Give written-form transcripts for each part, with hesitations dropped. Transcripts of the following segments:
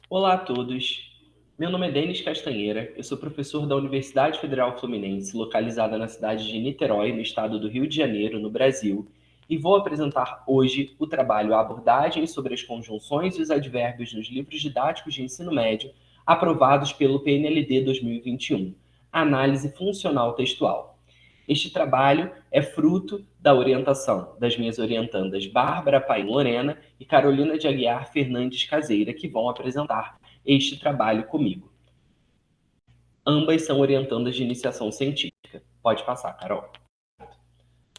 Olá a todos. Meu nome é Denis Castanheira, eu sou professor da Universidade Federal Fluminense, localizada na cidade de Niterói, no estado do Rio de Janeiro, no Brasil, e vou apresentar hoje o trabalho A Abordagem sobre as Conjunções e os Advérbios nos Livros Didáticos de Ensino Médio, aprovados pelo PNLD 2021, Análise Funcional Textual. Este trabalho é fruto da orientação das minhas orientandas Bárbara Paim Lorena e Carolina de Aguiar Fernandes Caseira, que vão apresentar este trabalho comigo. Ambas são orientandas de iniciação científica. Pode passar, Carol.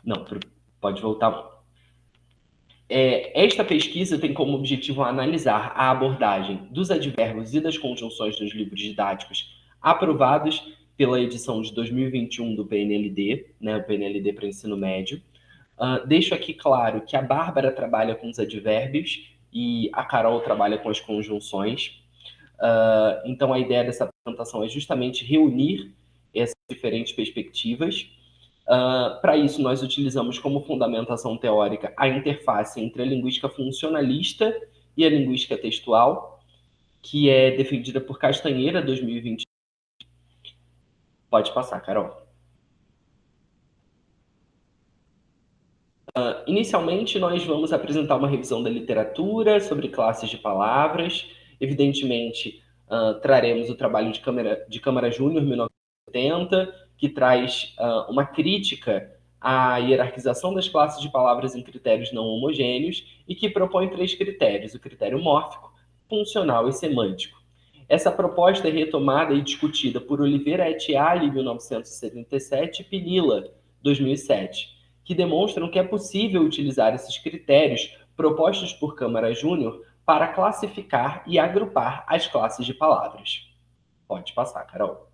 Não, pode voltar. Esta pesquisa tem como objetivo analisar a abordagem dos advérbios e das conjunções dos livros didáticos aprovados pela edição de 2021 do PNLD, né, o PNLD para ensino médio. Deixo aqui claro que a Bárbara trabalha com os advérbios e a Carol trabalha com as conjunções. Então, a ideia dessa apresentação é justamente reunir essas diferentes perspectivas. Para isso, nós utilizamos como fundamentação teórica a interface entre a linguística funcionalista e a linguística textual, que é defendida por Castanheira, 2020. Pode passar, Carol. Inicialmente, nós vamos apresentar uma revisão da literatura sobre classes de palavras. Evidentemente, traremos o trabalho de Câmara Júnior, 1970, que traz uma crítica à hierarquização das classes de palavras em critérios não homogêneos e que propõe 3 critérios: o critério mórfico, funcional e semântico. Essa proposta é retomada e discutida por Oliveira et al., em 1977, e Pinilla, 2007, que demonstram que é possível utilizar esses critérios propostos por Câmara Júnior para classificar e agrupar as classes de palavras. Pode passar, Carol.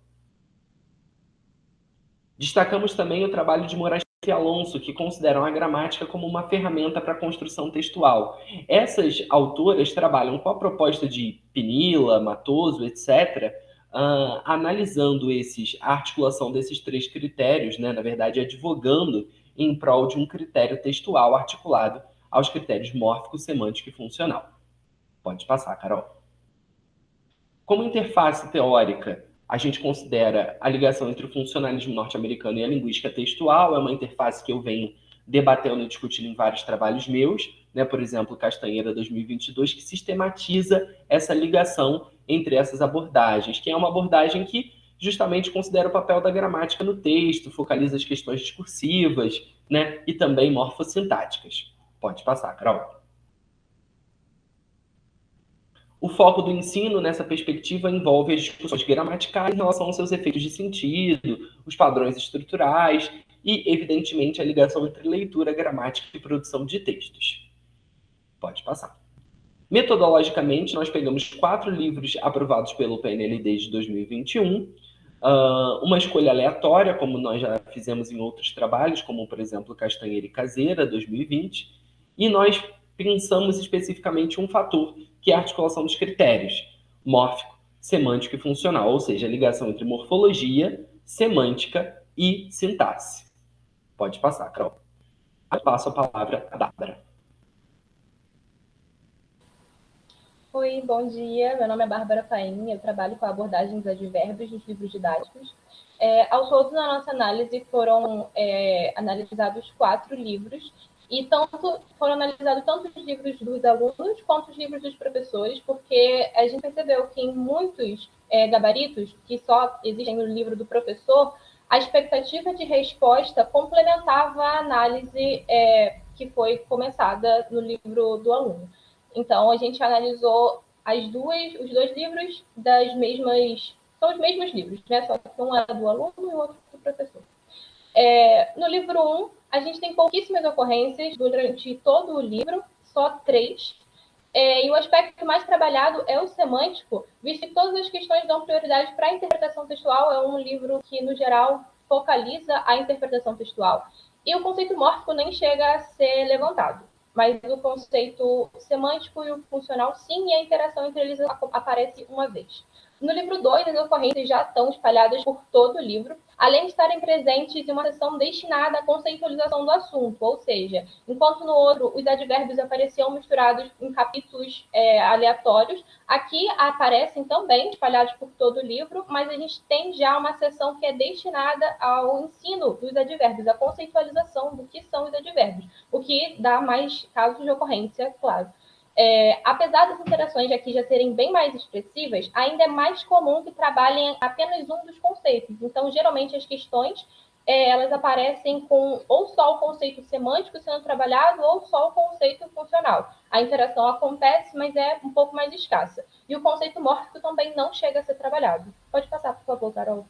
Destacamos também o trabalho de Moraes e Alonso, que consideram a gramática como uma ferramenta para a construção textual. Essas autoras trabalham com a proposta de Pinilla, Matoso, etc., analisando a articulação desses 3 critérios, né? Na verdade, advogando em prol de um critério textual articulado aos critérios mórfico, semântico e funcional. Pode passar, Carol. Como interface teórica, a gente considera a ligação entre o funcionalismo norte-americano e a linguística textual. É uma interface que eu venho debatendo e discutindo em vários trabalhos meus, né? Por exemplo, Castanheira 2022, que sistematiza essa ligação entre essas abordagens, que é uma abordagem que justamente considera o papel da gramática no texto, focaliza as questões discursivas, né? E também morfossintáticas. Pode passar, Carol. O foco do ensino nessa perspectiva envolve as discussões gramaticais em relação aos seus efeitos de sentido, os padrões estruturais e, evidentemente, a ligação entre leitura, gramática e produção de textos. Pode passar. Metodologicamente, nós pegamos 4 livros aprovados pelo PNLD de 2021, uma escolha aleatória, como nós já fizemos em outros trabalhos, como, por exemplo, Castanheira e Caseira, 2020, e nós pensamos especificamente um fator, que é a articulação dos critérios mórfico, semântico e funcional, ou seja, a ligação entre morfologia, semântica e sintaxe. Pode passar, Carol. Eu passo a palavra à Bárbara. Oi, bom dia. Meu nome é Bárbara Paim, eu trabalho com a abordagem dos advérbios nos livros didáticos. Ao todo, na nossa análise, foram analisados 4 livros, e foram analisados tanto os livros dos alunos quanto os livros dos professores, porque a gente percebeu que em muitos gabaritos, que só existem no livro do professor, a expectativa de resposta complementava a análise que foi começada no livro do aluno. Então, a gente analisou os 2 livros das mesmas. São os mesmos livros, né? Só que um é do aluno e o outro do professor. No livro 1, a gente tem pouquíssimas ocorrências durante todo o livro, só 3. E o aspecto mais trabalhado é o semântico, visto que todas as questões dão prioridade para a interpretação textual. É um livro que, no geral, focaliza a interpretação textual. E o conceito mórfico nem chega a ser levantado. Mas o conceito semântico e o funcional, sim, e a interação entre eles aparece uma vez. No livro 2, as ocorrências já estão espalhadas por todo o livro, além de estarem presentes em uma seção destinada à conceitualização do assunto, ou seja, enquanto no outro os advérbios apareciam misturados em capítulos aleatórios, aqui aparecem também espalhados por todo o livro, mas a gente tem já uma seção que é destinada ao ensino dos advérbios, à conceitualização do que são os advérbios, o que dá mais casos de ocorrência, claro. Apesar das interações aqui já serem bem mais expressivas, ainda é mais comum que trabalhem apenas um dos conceitos. Então, geralmente, as questões elas aparecem com ou só o conceito semântico sendo trabalhado ou só o conceito funcional. A interação acontece, mas é um pouco mais escassa. E o conceito mórfico também não chega a ser trabalhado. Pode passar, por favor, Carol.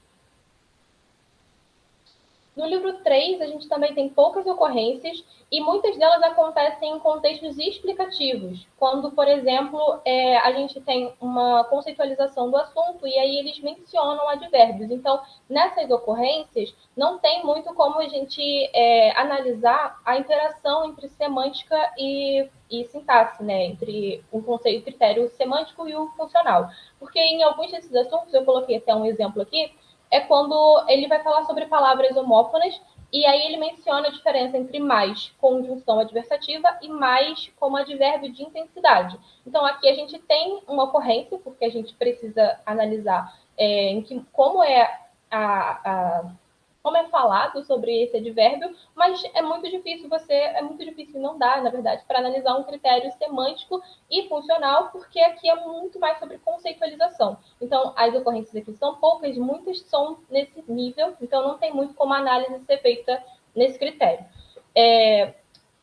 No livro 3, a gente também tem poucas ocorrências e muitas delas acontecem em contextos explicativos, quando, por exemplo, a gente tem uma conceitualização do assunto e aí eles mencionam advérbios. Então, nessas ocorrências, não tem muito como a gente analisar a interação entre semântica e sintaxe, né? Entre o conceito, o critério semântico e o funcional. Porque em alguns desses assuntos, eu coloquei até um exemplo aqui, é quando ele vai falar sobre palavras homófonas, e aí ele menciona a diferença entre mais conjunção adversativa e mais como advérbio de intensidade. Então, aqui a gente tem uma ocorrência, porque a gente precisa analisar como é como é falado sobre esse advérbio, mas é muito difícil não dá, na verdade, para analisar um critério semântico e funcional, porque aqui é muito mais sobre conceitualização. Então, as ocorrências aqui são poucas, muitas são nesse nível, então não tem muito como a análise ser feita nesse critério.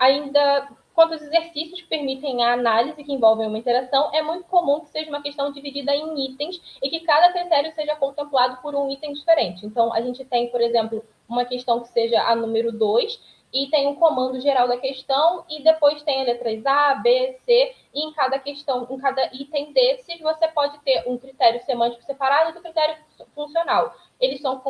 Ainda quanto aos exercícios que permitem a análise que envolvem uma interação, é muito comum que seja uma questão dividida em itens e que cada critério seja contemplado por um item diferente. Então, a gente tem, por exemplo, uma questão que seja a número 2, e tem um comando geral da questão, e depois tem a letras A, B, C, e em cada questão, em cada item desses, você pode ter um critério semântico separado do critério funcional. Eles são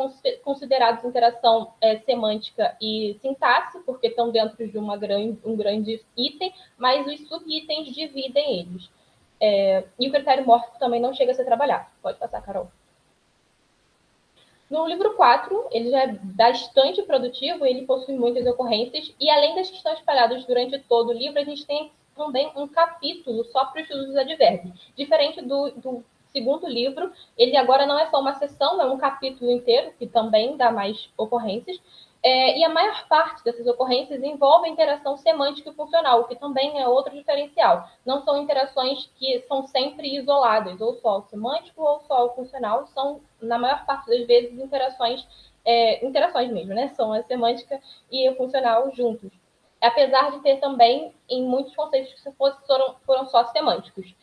considerados interação semântica e sintaxe, porque estão dentro de um grande item, mas os subitens dividem eles. E o critério mórfico também não chega a ser trabalhado. Pode passar, Carol. No livro 4, ele já é bastante produtivo, ele possui muitas ocorrências, e além das que estão espalhadas durante todo o livro, a gente tem também um capítulo só para o estudo dos advérbios. Diferente do segundo livro, ele agora não é só uma seção, é um capítulo inteiro, que também dá mais ocorrências, e a maior parte dessas ocorrências envolve interação semântica e funcional, o que também é outro diferencial. Não são interações que são sempre isoladas, ou só o semântico ou só o funcional, são, na maior parte das vezes, interações mesmo, né? São a semântica e o funcional juntos. Apesar de ter também, em muitos conceitos que foram só semânticos.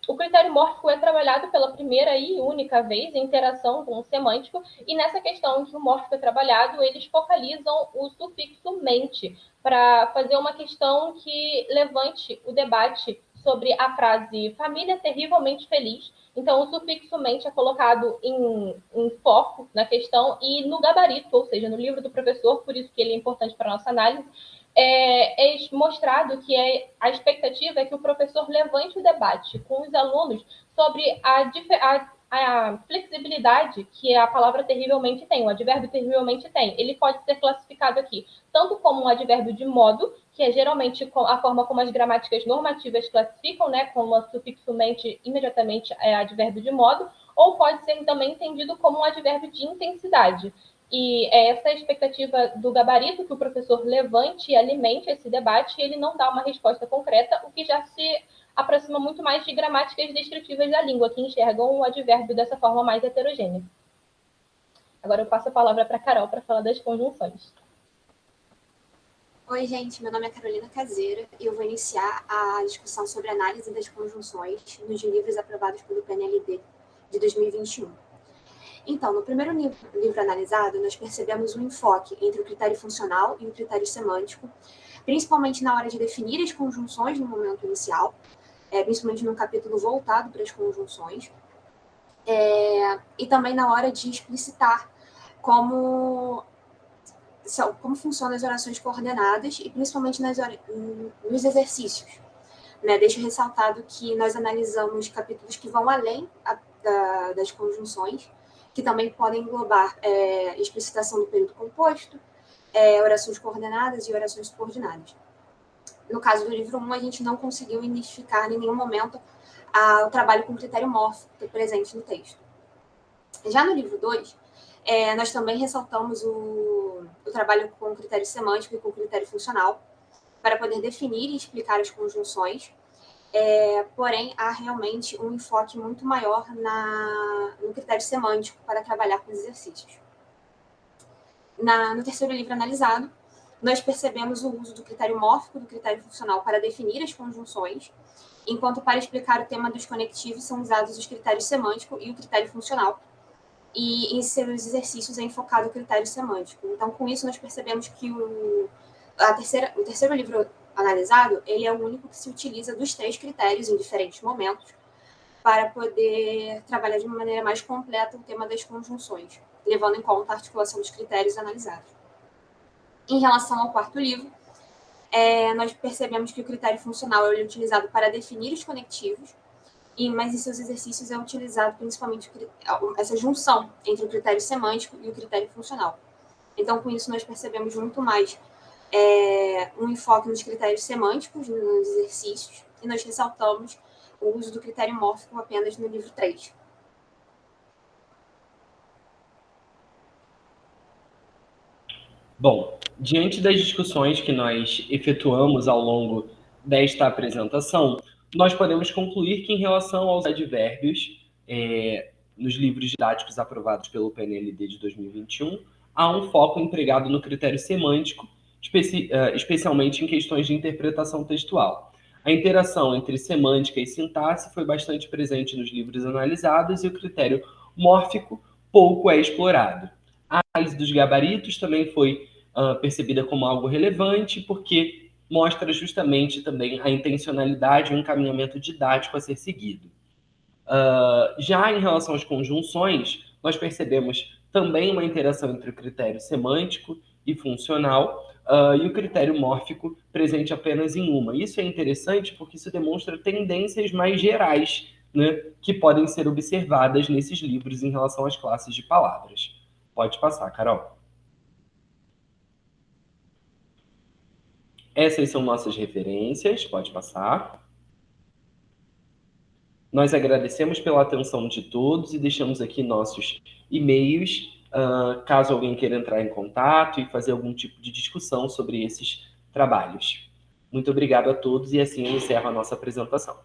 O critério mórfico é trabalhado pela primeira e única vez em interação com o semântico, e nessa questão que o mórfico é trabalhado, eles focalizam o sufixo mente para fazer uma questão que levante o debate sobre a frase família terrivelmente feliz. Então, o sufixo mente é colocado em foco na questão e no gabarito, ou seja, no livro do professor, por isso que ele é importante para a nossa análise, mostrado que a expectativa é que o professor levante o debate com os alunos sobre a flexibilidade que a palavra terrivelmente tem, o advérbio terrivelmente tem. Ele pode ser classificado aqui tanto como um advérbio de modo, que é geralmente a forma como as gramáticas normativas classificam, né, como o sufixo mente imediatamente é advérbio de modo, ou pode ser também entendido como um advérbio de intensidade. E essa é a expectativa do gabarito, que o professor levante e alimente esse debate, e ele não dá uma resposta concreta, o que já se aproxima muito mais de gramáticas descritivas da língua, que enxergam o advérbio dessa forma mais heterogênea. Agora eu passo a palavra para a Carol para falar das conjunções. Oi, gente, meu nome é Carolina Caseira e eu vou iniciar a discussão sobre análise das conjunções nos livros aprovados pelo PNLD de 2021. Então, no primeiro livro analisado, nós percebemos um enfoque entre o critério funcional e o critério semântico, principalmente na hora de definir as conjunções no momento inicial, principalmente num capítulo voltado para as conjunções, e também na hora de explicitar como funcionam as orações coordenadas e principalmente nos exercícios. Né? Deixo ressaltado que nós analisamos capítulos que vão além das conjunções, que também podem englobar explicitação do período composto, orações coordenadas e orações subordinadas. No caso do livro 1, a gente não conseguiu identificar em nenhum momento o trabalho com critério mórfico presente no texto. Já no livro 2, nós também ressaltamos o trabalho com critério semântico e com critério funcional, para poder definir e explicar as conjunções, porém, há realmente um enfoque muito maior no critério semântico para trabalhar com os exercícios. No terceiro livro analisado, nós percebemos o uso do critério mórfico e do critério funcional para definir as conjunções, enquanto para explicar o tema dos conectivos são usados os critérios semântico e o critério funcional, e em seus exercícios é enfocado o critério semântico. Então, com isso, nós percebemos que o terceiro livro analisado, ele é o único que se utiliza dos 3 critérios em diferentes momentos para poder trabalhar de uma maneira mais completa o tema das conjunções, levando em conta a articulação dos critérios analisados. Em relação ao quarto livro, nós percebemos que o critério funcional é utilizado para definir os conectivos, mas em seus exercícios é utilizado principalmente essa junção entre o critério semântico e o critério funcional. Então, com isso, nós percebemos muito mais um enfoque nos critérios semânticos, nos exercícios, e nós ressaltamos o uso do critério mórfico apenas no livro 3. Bom, diante das discussões que nós efetuamos ao longo desta apresentação, nós podemos concluir que, em relação aos advérbios, nos livros didáticos aprovados pelo PNLD de 2021, há um foco empregado no critério semântico, especialmente em questões de interpretação textual. A interação entre semântica e sintaxe foi bastante presente nos livros analisados e o critério mórfico pouco é explorado. A análise dos gabaritos também foi percebida como algo relevante, porque mostra justamente também a intencionalidade e o encaminhamento didático a ser seguido. Já em relação às conjunções, nós percebemos também uma interação entre o critério semântico e funcional e o critério mórfico presente apenas em uma. Isso é interessante porque isso demonstra tendências mais gerais, né, que podem ser observadas nesses livros em relação às classes de palavras. Pode passar, Carol. Essas são nossas referências, pode passar. Nós agradecemos pela atenção de todos e deixamos aqui nossos e-mails, caso alguém queira entrar em contato e fazer algum tipo de discussão sobre esses trabalhos. Muito obrigado a todos e assim eu encerro a nossa apresentação.